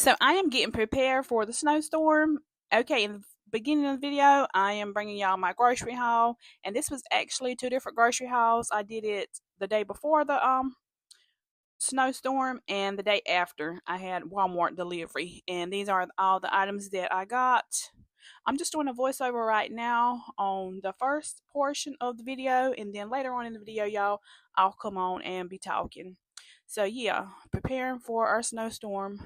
So I am getting prepared for the snowstorm. Okay, in the beginning of the video, I am bringing y'all my grocery haul, and this was actually two different grocery hauls. I did it the day before the snowstorm and the day after. I had Walmart delivery, and these are all the items that I got. I'm just doing a voiceover right now on the first portion of the video, and then later on in the video, y'all, I'll come on and be talking. So yeah, preparing for our snowstorm,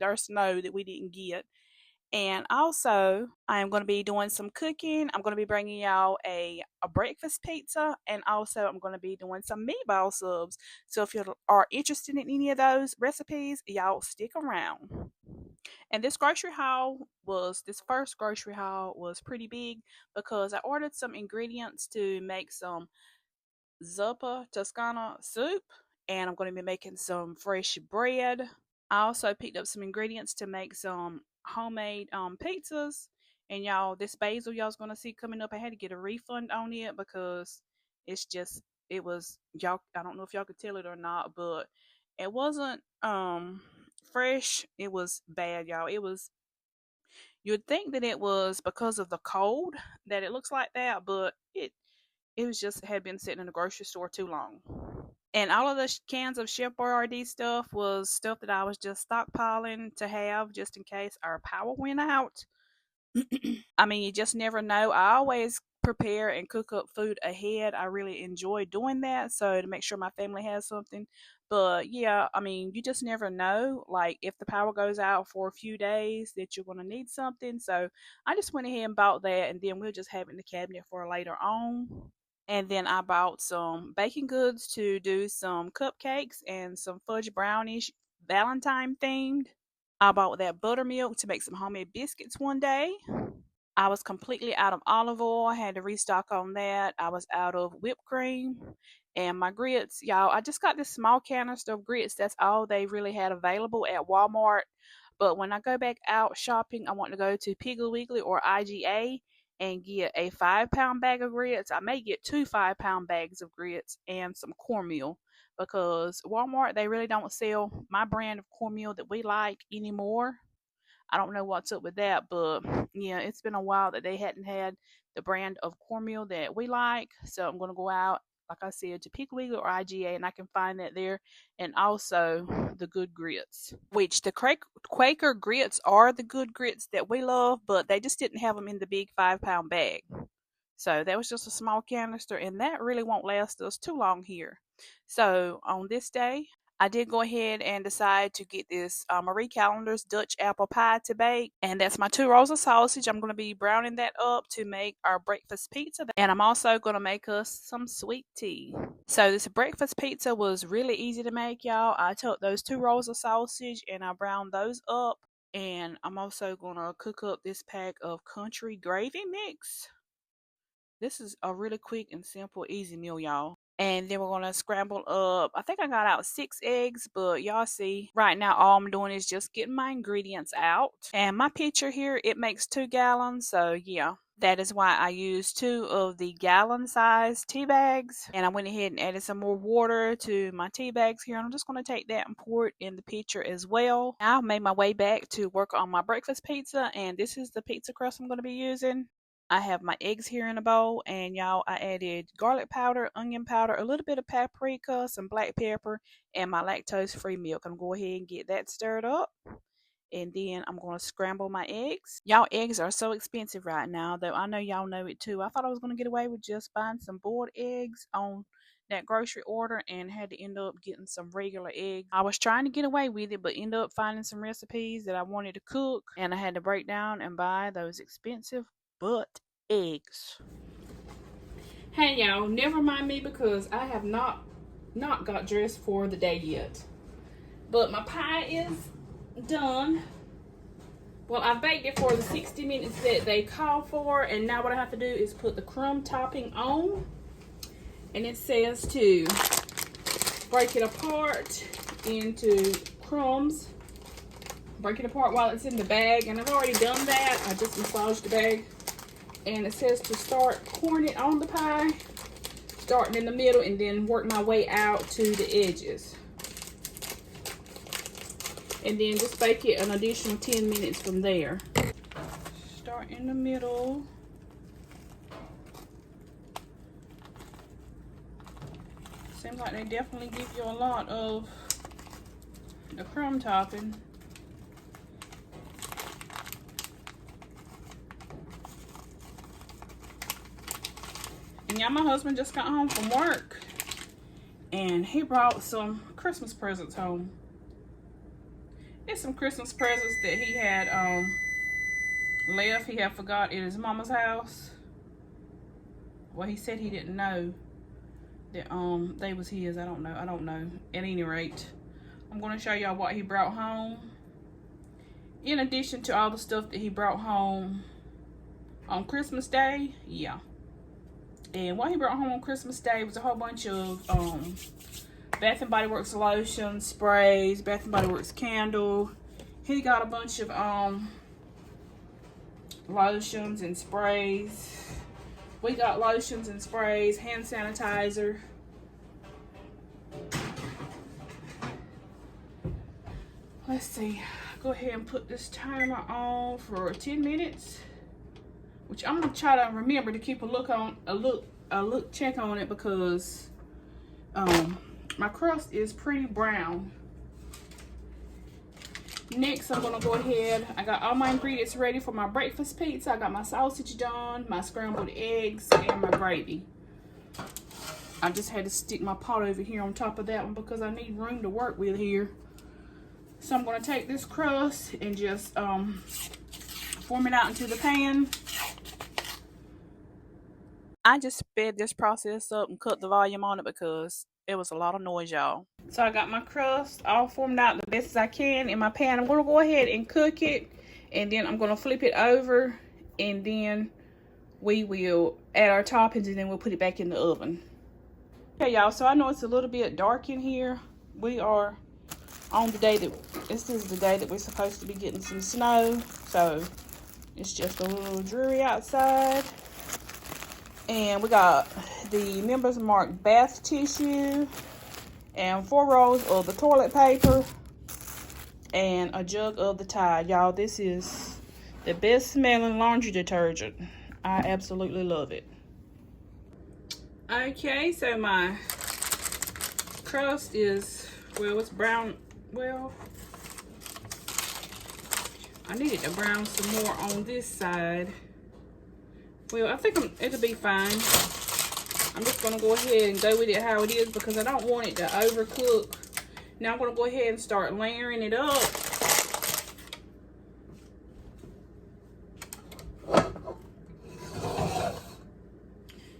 our snow that we didn't get. And also, I am going to be doing some cooking. I'm going to be bringing y'all a breakfast pizza, and also I'm going to be doing some meatball subs. So if you are interested in any of those recipes, y'all stick around. And this first grocery haul was pretty big because I ordered some ingredients to make some zuppa toscana soup, and I'm going to be making some fresh bread. I also picked up some ingredients to make some homemade pizzas. And y'all, this basil y'all's gonna see coming up, I had to get a refund on it because it's just it was y'all. I don't know if y'all could tell it or not, but it wasn't fresh. It was bad, y'all. It was, you'd think that it was because of the cold that it looks like that, but it was just had been sitting in the grocery store too long. And all of the cans of Chef Boyardee stuff was stuff that I was just stockpiling to have just in case our power went out. I mean, you just never know. I always prepare and cook up food ahead. I really enjoy doing that, so to make sure my family has something. But yeah, I mean, you just never know. Like if the power goes out for a few days, that you're gonna need something. So I just went ahead and bought that, and then we'll just have it in the cabinet for later on. And then I bought some baking goods to do some cupcakes and some fudge brownies, Valentine themed. I bought that buttermilk to make some homemade biscuits one day. I was completely out of olive oil. I had to restock on that. I was out of whipped cream and my grits. Y'all, I just got this small canister of grits. That's all they really had available at Walmart. But when I go back out shopping, I want to go to Piggly Wiggly or IGA and get a 5 pound bag of grits. I may get two 5 pound bags of grits and some cornmeal because Walmart, they really don't sell my brand of cornmeal that we like anymore. I don't know what's up with that, but yeah, it's been a while that they hadn't had the brand of cornmeal that we like. So I'm gonna go out, like I said, to Piggly Wiggly or IGA, and I can find that there. And also the good grits, which the Quaker grits are the good grits that we love, but they just didn't have them in the big 5 pound bag. So that was just a small canister, and that really won't last us too long here. So on this day, I did go ahead and decide to get this Marie Callender's Dutch apple pie to bake. And that's my 2 rolls of sausage. I'm going to be browning that up to make our breakfast pizza. And I'm also going to make us some sweet tea. So this breakfast pizza was really easy to make, y'all. I took those 2 rolls of sausage and I browned those up. And I'm also going to cook up this pack of country gravy mix. This is a really quick and simple, easy meal, y'all. And then we're going to scramble up. I think I got out 6 eggs, but y'all see, right now all I'm doing is just getting my ingredients out. And my pitcher here, it makes 2 gallons, so yeah. That is why I used 2 of the gallon-sized tea bags. And I went ahead and added some more water to my tea bags here. And I'm just going to take that and pour it in the pitcher as well. I made my way back to work on my breakfast pizza, and this is the pizza crust I'm going to be using. I have my eggs here in a bowl, and y'all, I added garlic powder, onion powder, a little bit of paprika, some black pepper, and my lactose-free milk. I'm going to go ahead and get that stirred up, and then I'm going to scramble my eggs. Y'all, eggs are so expensive right now, though I know y'all know it too. I thought I was going to get away with just buying some boiled eggs on that grocery order and had to end up getting some regular eggs. I was trying to get away with it, but ended up finding some recipes that I wanted to cook, and I had to break down and buy those expensive but eggs. Hey y'all, never mind me because I have not got dressed for the day yet. But my pie is done. Well, I baked it for the 60 minutes that they call for, and now what I have to do is put the crumb topping on. And it says to break it apart into crumbs. Break it apart while it's in the bag, and I've already done that. I just massaged the bag. And it says to start pouring it on the pie, starting in the middle, and then work my way out to the edges. And then just bake it an additional 10 minutes from there. Start in the middle. Seems like they definitely give you a lot of the crumb topping. And yeah, my husband just got home from work and he brought some Christmas presents home. It's some Christmas presents that he had left. He had forgot at his mama's house. Well, he said he didn't know that they was his. I don't know. At any rate, I'm going to show y'all what he brought home. In addition to all the stuff that he brought home on Christmas Day. Yeah. And what he brought home on Christmas Day was a whole bunch of Bath and Body Works lotion, sprays, Bath and Body Works candle. He got a bunch of lotions and sprays. We got lotions and sprays, hand sanitizer. Let's see. Go ahead and put this timer on for 10 minutes. Which I'm gonna try to remember to keep a look check on it, because my crust is pretty brown. Next, I'm gonna go ahead. I got all my ingredients ready for my breakfast pizza. I got my sausage done, my scrambled eggs, and my gravy. I just had to stick my pot over here on top of that one because I need room to work with here. So I'm gonna take this crust and just form it out into the pan. I just sped this process up and cut the volume on it because it was a lot of noise, y'all. So I got my crust all formed out the best as I can in my pan. I'm going to go ahead and cook it, and then I'm going to flip it over, and then we will add our toppings, and then we'll put it back in the oven. Okay, y'all, so I know it's a little bit dark in here. We are on the day that, this is the day that we're supposed to be getting some snow, so it's just a little dreary outside. And we got the Members Mark bath tissue and 4 rolls of the toilet paper and a jug of the Tide. Y'all, this is the best smelling laundry detergent. I absolutely love it. Okay, so my crust is, well, it's brown. Well, I needed to brown some more on this side. Well, I think it'll be fine. I'm just going to go ahead and go with it how it is because I don't want it to overcook. Now I'm going to go ahead and start layering it up.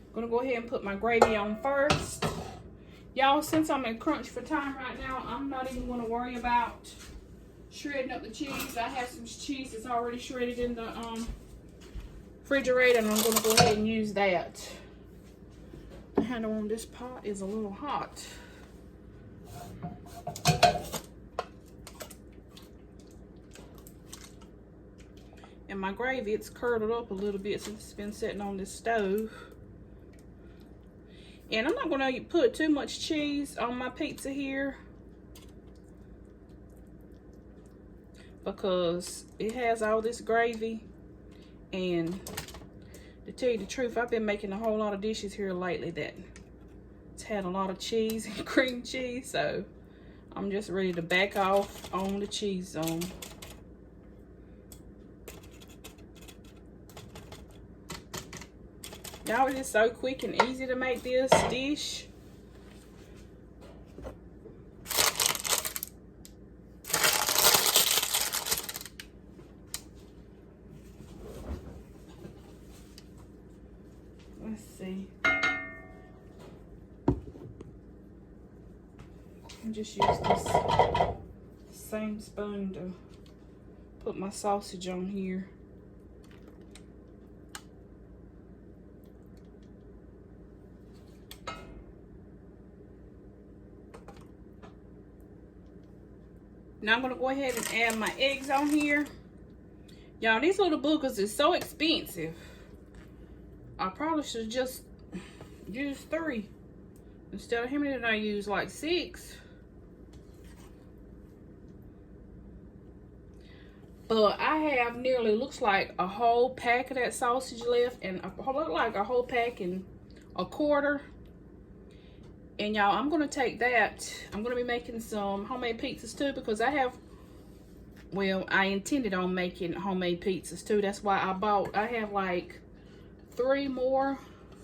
I'm going to go ahead and put my gravy on first. Y'all, since I'm in crunch for time right now, I'm not even going to worry about shredding up the cheese. I have some cheese that's already shredded in the refrigerator, and I'm going to go ahead and use that. The handle on this pot is a little hot. And my gravy, it's curdled up a little bit since it's been sitting on this stove. And I'm not going to put too much cheese on my pizza here because it has all this gravy. And to tell you the truth, I've been making a whole lot of dishes here lately that it's had a lot of cheese and cream cheese, so I'm just ready to back off on the cheese zone. Y'all, it is so quick and easy to make this dish. Let's see. I just use this same spoon to put my sausage on here. Now I'm going to go ahead and add my eggs on here. Y'all, these little boogers is so expensive. I probably should just use 3 instead of how many did I use, like 6. But I have nearly, looks like a whole pack of that sausage left, and look like a whole pack and a quarter. And y'all, I'm gonna take that. I'm gonna be making some homemade pizzas too, because I have, well, I intended on making homemade pizzas too. That's why I have like 3 more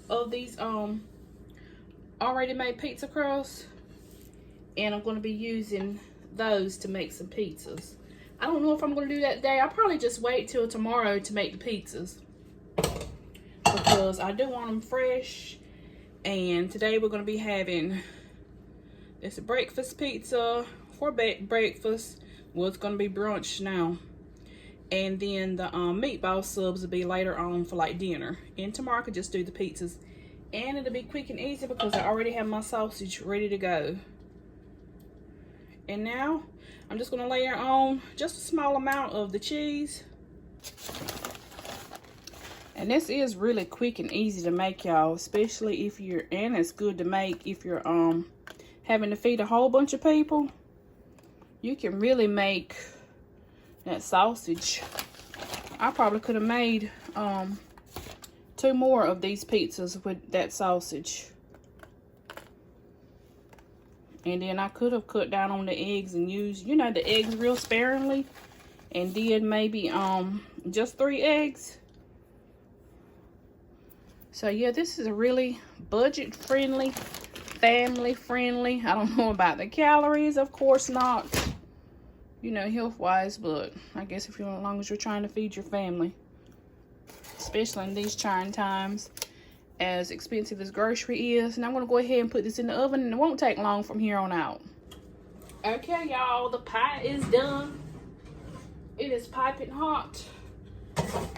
of these already made pizza crusts, and I'm gonna be using those to make some pizzas. I don't know if I'm gonna do that today. I'll probably just wait till tomorrow to make the pizzas, because I do want them fresh. And today we're gonna be having this breakfast pizza for breakfast. Well, it's gonna be brunch now. And then the meatball subs will be later on for like dinner. And tomorrow I could just do the pizzas. And it'll be quick and easy because I already have my sausage ready to go. And now I'm just gonna layer on just a small amount of the cheese. And this is really quick and easy to make, y'all, especially if you're, and it's good to make if you're having to feed a whole bunch of people. You can really make that sausage. I probably could have made 2 more of these pizzas with that sausage. And then I could have cut down on the eggs and used, you know, the eggs real sparingly, and did maybe just 3 eggs. So yeah, this is a really budget friendly, family friendly. I don't know about the calories, of course not, you know, health wise, but I guess if you're, as long as you're trying to feed your family, especially in these trying times, as expensive as grocery is. And I'm gonna go ahead and put this in the oven, and it won't take long from here on out. Okay, y'all, the pie is done. It is piping hot.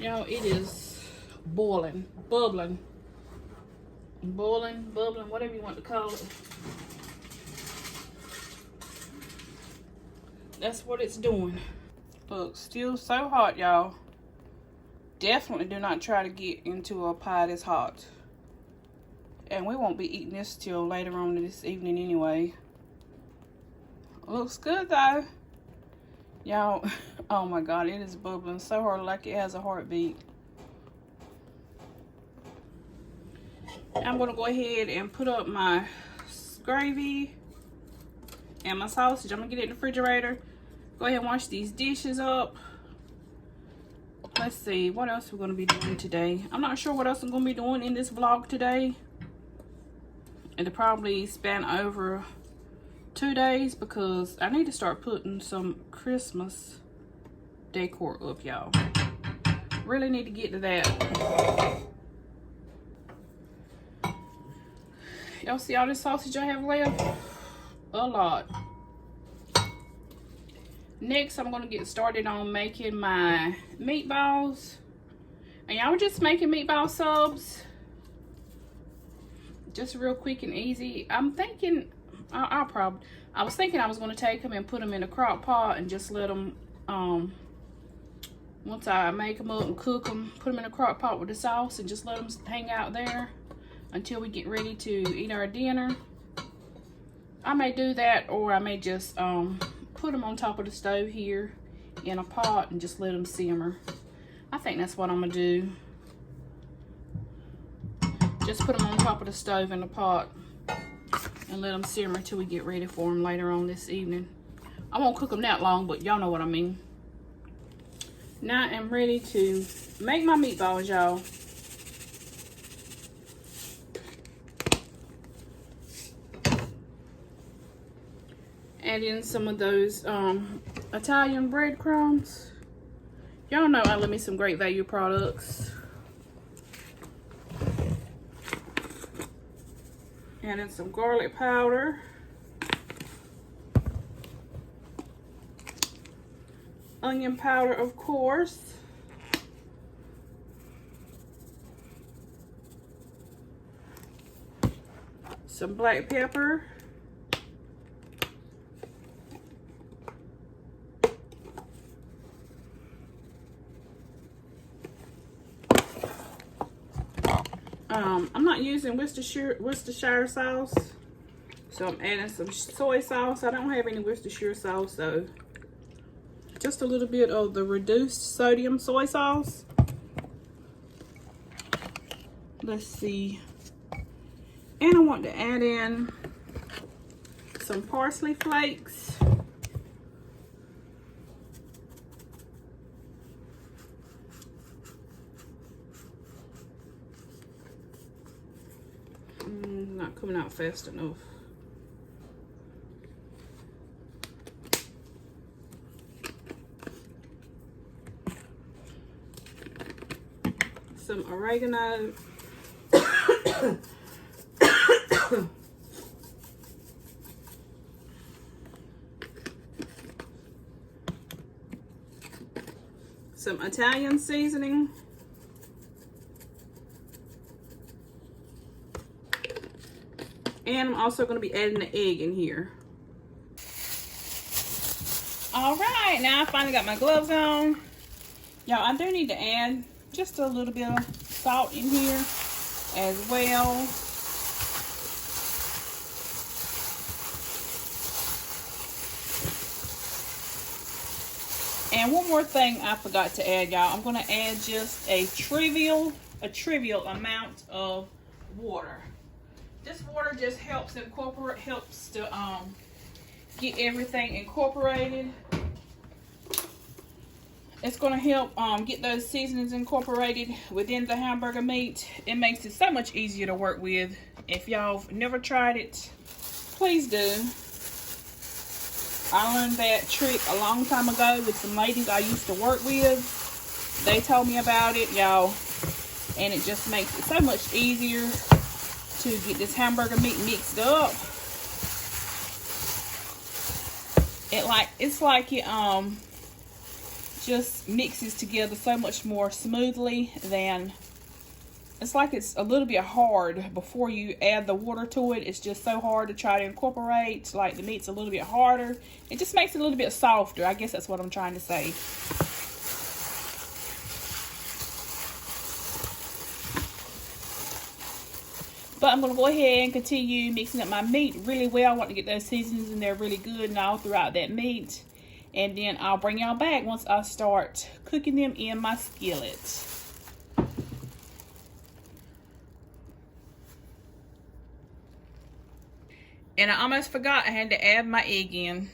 Y'all, it is boiling, bubbling, boiling, bubbling, whatever you want to call it. That's what it's doing. Look, still so hot, y'all. Definitely do not try to get into a pie that's hot. And we won't be eating this till later on this evening anyway. Looks good though. Y'all, oh my God, it is bubbling so hard like it has a heartbeat. I'm gonna go ahead and put up my gravy and my sausage. I'm gonna get it in the refrigerator. Go ahead and wash these dishes up. Let's see, what else we're gonna be doing today. I'm not sure what else I'm gonna be doing in this vlog today. It'll probably span over 2 days, because I need to start putting some Christmas decor up, y'all. Really need to get to that. Y'all see all this sausage I have left? A lot. Next, I'm gonna get started on making my meatballs. And y'all, just making meatball subs. Just real quick and easy. I'm thinking, I was thinking I was gonna take them and put them in a crock pot and just let them, once I make them up and cook them, put them in a crock pot with the sauce and just let them hang out there until we get ready to eat our dinner. I may do that, or I may just put them on top of the stove here in a pot and just let them simmer. I think that's what I'm gonna do. Just put them on top of the stove in a pot and let them simmer till we get ready for them later on this evening. I won't cook them that long, but y'all know what I mean. Now I'm ready to make my meatballs, y'all. Add in some of those Italian breadcrumbs. Y'all know I love me some Great Value products. Add in some garlic powder. Onion powder, of course. Some black pepper. I'm not using Worcestershire sauce, so I'm adding some soy sauce. I don't have any Worcestershire sauce, so just a little bit of the reduced sodium soy sauce. Let's see. And I want to add in some parsley flakes. Not coming out fast enough. Some oregano. Some Italian seasoning. And I'm also going to be adding the egg in here. All right, now I finally got my gloves on. Y'all, I do need to add just a little bit of salt in here as well. And one more thing I forgot to add, y'all. I'm going to add just a trivial amount of water. This water just helps to get everything incorporated. It's going to help get those seasonings incorporated within the hamburger meat. It makes it so much easier to work with. If y'all never tried it, please do. I learned that trick a long time ago with some ladies I used to work with. They told me about it, y'all, and it just makes it so much easier to get this hamburger meat mixed up. It's like it just mixes together so much more smoothly than, it's like it's a little bit hard before you add the water to it. It's just so hard to try to incorporate. Like the meat's a little bit harder. It just makes it a little bit softer. I guess that's what I'm trying to say. But I'm going to go ahead and continue mixing up my meat really well. I want to get those seasonings in there really good and all throughout that meat. And then I'll bring y'all back once I start cooking them in my skillet. And I almost forgot I had to add my egg in.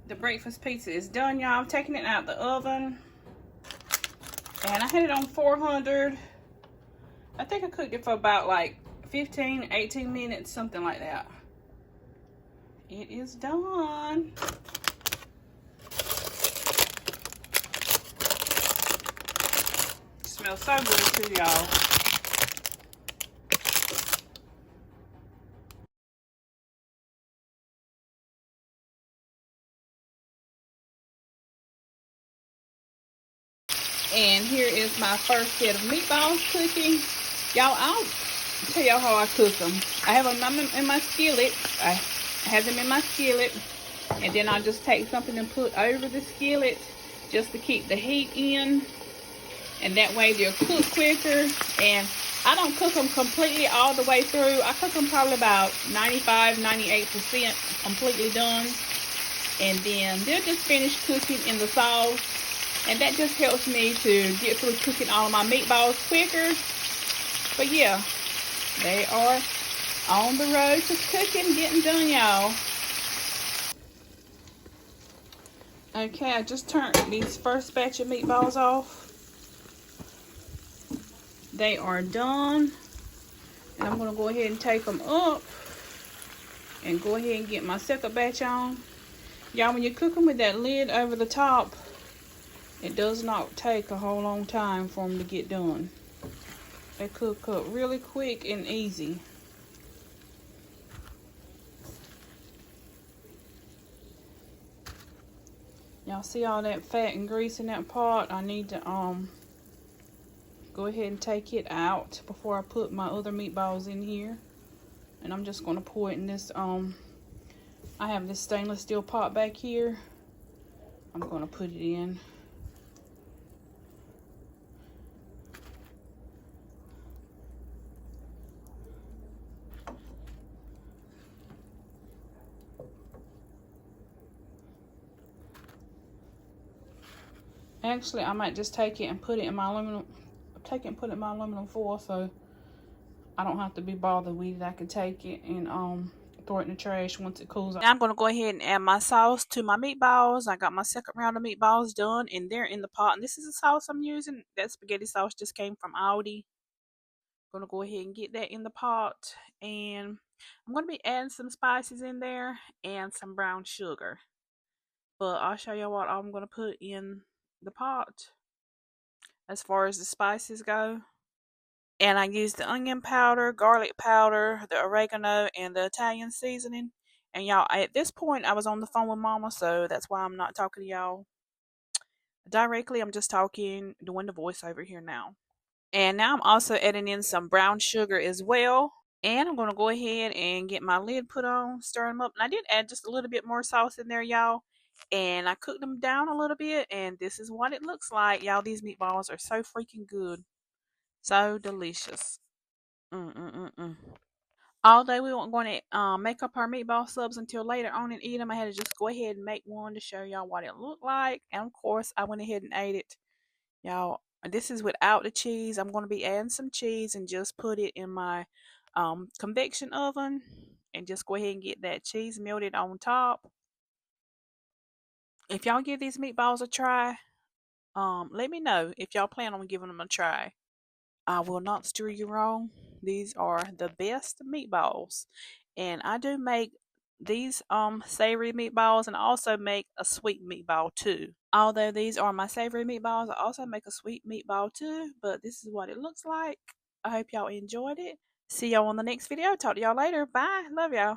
The breakfast pizza is done, y'all. I'm taking it out of the oven. And I had it on 400. I think I cooked it for about like 15, 18 minutes, something like that. It is done. It smells so good too, y'all. And here is my first set of meatballs cooking. Y'all, I'll tell y'all how I cook them. I have them in my skillet. I have them in my skillet. And then I'll just take something and put over the skillet just to keep the heat in. And that way they'll cook quicker. And I don't cook them completely all the way through. I cook them probably about 95, 98% completely done. And then they'll just finish cooking in the sauce. And that just helps me to get through cooking all of my meatballs quicker. But yeah, they are on the road to cooking, getting done, y'all. Okay, I just turned these first batch of meatballs off. They are done. And I'm going to go ahead and take them up and go ahead and get my second batch on. Y'all, when you cook them with that lid over the top, it does not take a whole long time for them to get done. They cook up really quick and easy. Y'all see all that fat and grease in that pot? I need to go ahead and take it out before I put my other meatballs in here. And I'm just going to pour it in this, I have this stainless steel pot back here. I'm going to put it in. Actually, I might just take it and put it in my aluminum. Take it and put it in my aluminum foil so I don't have to be bothered with it. I can take it and throw it in the trash once it cools. Now I'm gonna go ahead and add my sauce to my meatballs. I got my second round of meatballs done and they're in the pot. And this is the sauce I'm using. That spaghetti sauce just came from Aldi. Gonna go ahead and get that in the pot, and I'm gonna be adding some spices in there and some brown sugar. But I'll show you what I'm gonna put in the pot as far as the spices go. And I used the onion powder, garlic powder, the oregano, and the Italian seasoning. And y'all, at this point, I was on the phone with Mama, so that's why I'm not talking to y'all directly. I'm just doing the voiceover here now. And now I'm also adding in some brown sugar as well. And I'm going to go ahead and get my lid put on, stir them up. And I did add just a little bit more sauce in there, y'all. And I cooked them down a little bit. And this is what it looks like. Y'all, these meatballs are so freaking good. So delicious. Mm-mm-mm-mm. Although we weren't going to make up our meatball subs until later on and eat them, I had to just go ahead and make one to show y'all what it looked like. And of course, I went ahead and ate it. Y'all, this is without the cheese. I'm going to be adding some cheese and just put it in my convection oven and just go ahead and get that cheese melted on top. If y'all give these meatballs a try, let me know if y'all plan on giving them a try. I will not steer you wrong. These are the best meatballs. And I do make these savory meatballs and I also make a sweet meatball too. Although these are my savory meatballs, I also make a sweet meatball too, but this is what it looks like. I hope y'all enjoyed it. See y'all on the next video. Talk to y'all later. Bye. Love y'all.